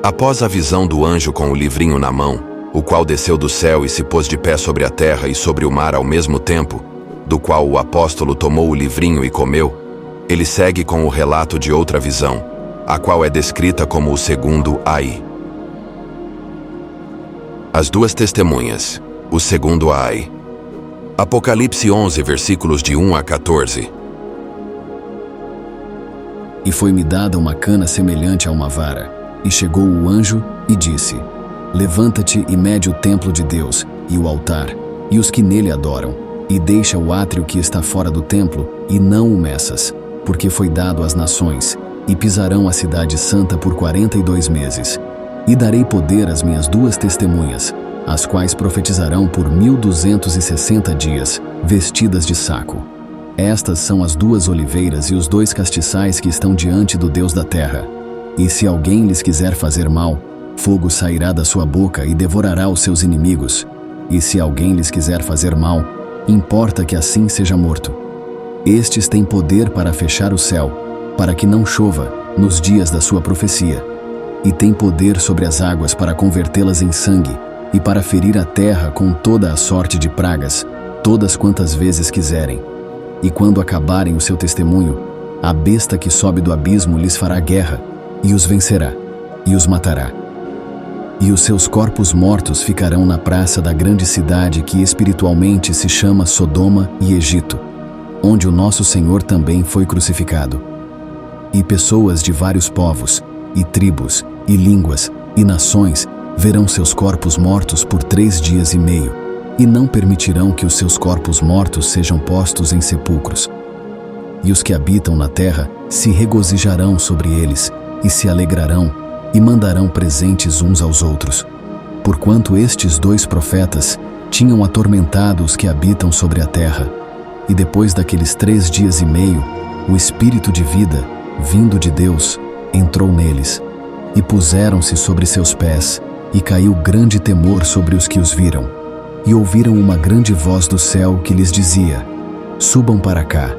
Após a visão do anjo com o livrinho na mão, o qual desceu do céu e se pôs de pé sobre a terra e sobre o mar ao mesmo tempo, do qual o apóstolo tomou o livrinho e comeu, ele segue com o relato de outra visão, a qual é descrita como o segundo ai. As duas testemunhas, o segundo ai. Apocalipse 11, versículos de 1 a 14. E foi-me dada uma cana semelhante a uma vara, e chegou o anjo e disse: Levanta-te e mede o templo de Deus, e o altar, e os que nele adoram, e deixa o átrio que está fora do templo, e não o meças, porque foi dado às nações, e pisarão a cidade santa por 42 meses. E darei poder às minhas duas testemunhas, as quais profetizarão por 1260 dias, vestidas de saco. Estas são as duas oliveiras e os dois castiçais que estão diante do Deus da terra. E se alguém lhes quiser fazer mal, fogo sairá da sua boca e devorará os seus inimigos. E se alguém lhes quiser fazer mal, importa que assim seja morto. Estes têm poder para fechar o céu, para que não chova nos dias da sua profecia. E têm poder sobre as águas para convertê-las em sangue, e para ferir a terra com toda a sorte de pragas, todas quantas vezes quiserem. E quando acabarem o seu testemunho, a besta que sobe do abismo lhes fará guerra, e os vencerá, e os matará. E os seus corpos mortos ficarão na praça da grande cidade que espiritualmente se chama Sodoma e Egito, onde o nosso Senhor também foi crucificado. E pessoas de vários povos, e tribos, e línguas, e nações verão seus corpos mortos por 3 dias e meio, e não permitirão que os seus corpos mortos sejam postos em sepulcros. E os que habitam na terra se regozijarão sobre eles, e se alegrarão, e mandarão presentes uns aos outros. Porquanto estes 2 profetas tinham atormentado os que habitam sobre a terra, e depois daqueles 3 dias e meio, o Espírito de vida, vindo de Deus, entrou neles, e puseram-se sobre seus pés, e caiu grande temor sobre os que os viram. E ouviram uma grande voz do céu que lhes dizia: Subam para cá.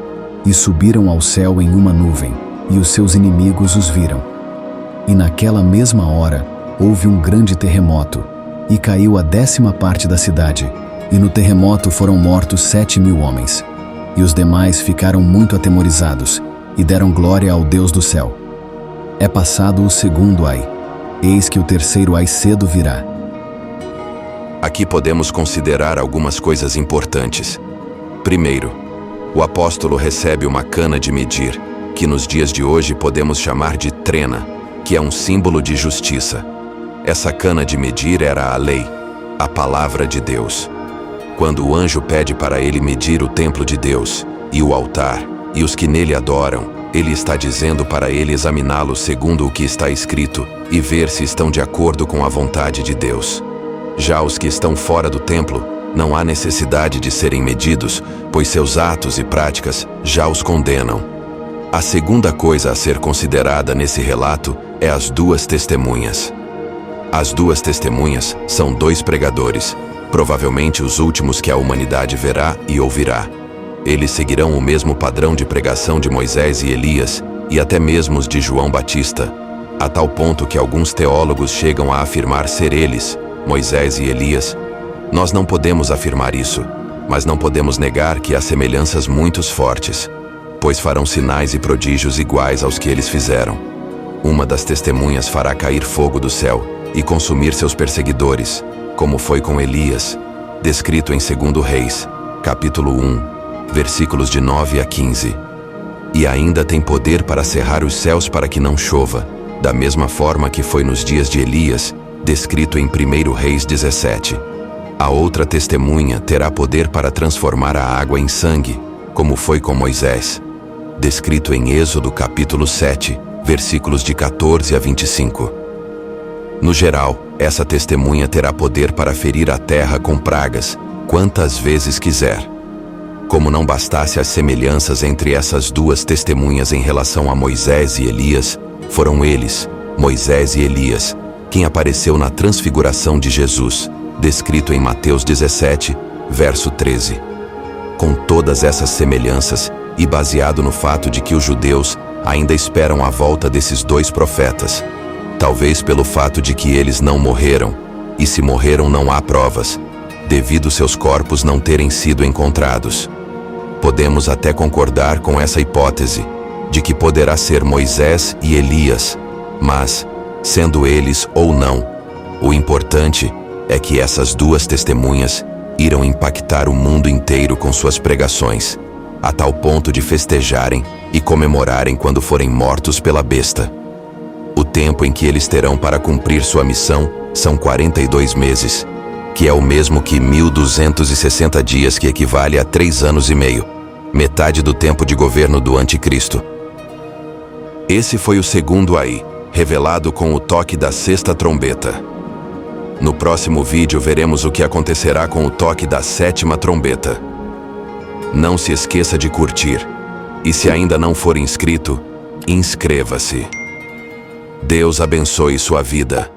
E subiram ao céu em uma nuvem, e os seus inimigos os viram. E naquela mesma hora houve um grande terremoto, e caiu a 10ª parte da cidade, e no terremoto foram mortos 7.000 homens. E os demais ficaram muito atemorizados, e deram glória ao Deus do céu. É passado o segundo ai. Eis que o terceiro ai cedo virá. Aqui podemos considerar algumas coisas importantes. Primeiro, o apóstolo recebe uma cana de medir, que nos dias de hoje podemos chamar de trena, que é um símbolo de justiça. Essa cana de medir era a lei, a palavra de Deus. Quando o anjo pede para ele medir o templo de Deus, e o altar, e os que nele adoram, ele está dizendo para ele examiná-los segundo o que está escrito e ver se estão de acordo com a vontade de Deus. Já os que estão fora do templo, não há necessidade de serem medidos, pois seus atos e práticas já os condenam. A segunda coisa a ser considerada nesse relato é as duas testemunhas. As duas testemunhas são 2 pregadores, provavelmente os últimos que a humanidade verá e ouvirá. Eles seguirão o mesmo padrão de pregação de Moisés e Elias, e até mesmo os de João Batista, a tal ponto que alguns teólogos chegam a afirmar ser eles, Moisés e Elias. Nós não podemos afirmar isso, mas não podemos negar que há semelhanças muito fortes, pois farão sinais e prodígios iguais aos que eles fizeram. Uma das testemunhas fará cair fogo do céu e consumir seus perseguidores, como foi com Elias, descrito em 2 Reis, capítulo 1, versículos de 9 a 15. E ainda tem poder para cerrar os céus para que não chova, da mesma forma que foi nos dias de Elias, descrito em 1 Reis 17. A outra testemunha terá poder para transformar a água em sangue, como foi com Moisés, descrito em Êxodo capítulo 7, versículos de 14 a 25. No geral, essa testemunha terá poder para ferir a terra com pragas, quantas vezes quiser. Como não bastasse as semelhanças entre essas duas testemunhas em relação a Moisés e Elias, foram eles, Moisés e Elias, quem apareceu na transfiguração de Jesus, descrito em Mateus 17, verso 13. Com todas essas semelhanças, e baseado no fato de que os judeus ainda esperam a volta desses 2 profetas, Talvez pelo fato de que eles não morreram, e se morreram não há provas, devido seus corpos não terem sido encontrados. Podemos até concordar com essa hipótese, de que poderá ser Moisés e Elias, mas, sendo eles ou não, o importante é que essas duas testemunhas irão impactar o mundo inteiro com suas pregações, a tal ponto de festejarem e comemorarem quando forem mortos pela besta. O tempo em que eles terão para cumprir sua missão são 42 meses, que é o mesmo que 1260 dias, que equivale a 3 anos e meio, metade do tempo de governo do Anticristo. Esse foi o segundo Aí, revelado com o toque da sexta trombeta. No próximo vídeo veremos o que acontecerá com o toque da sétima trombeta. Não se esqueça de curtir. E se ainda não for inscrito, inscreva-se. Deus abençoe sua vida.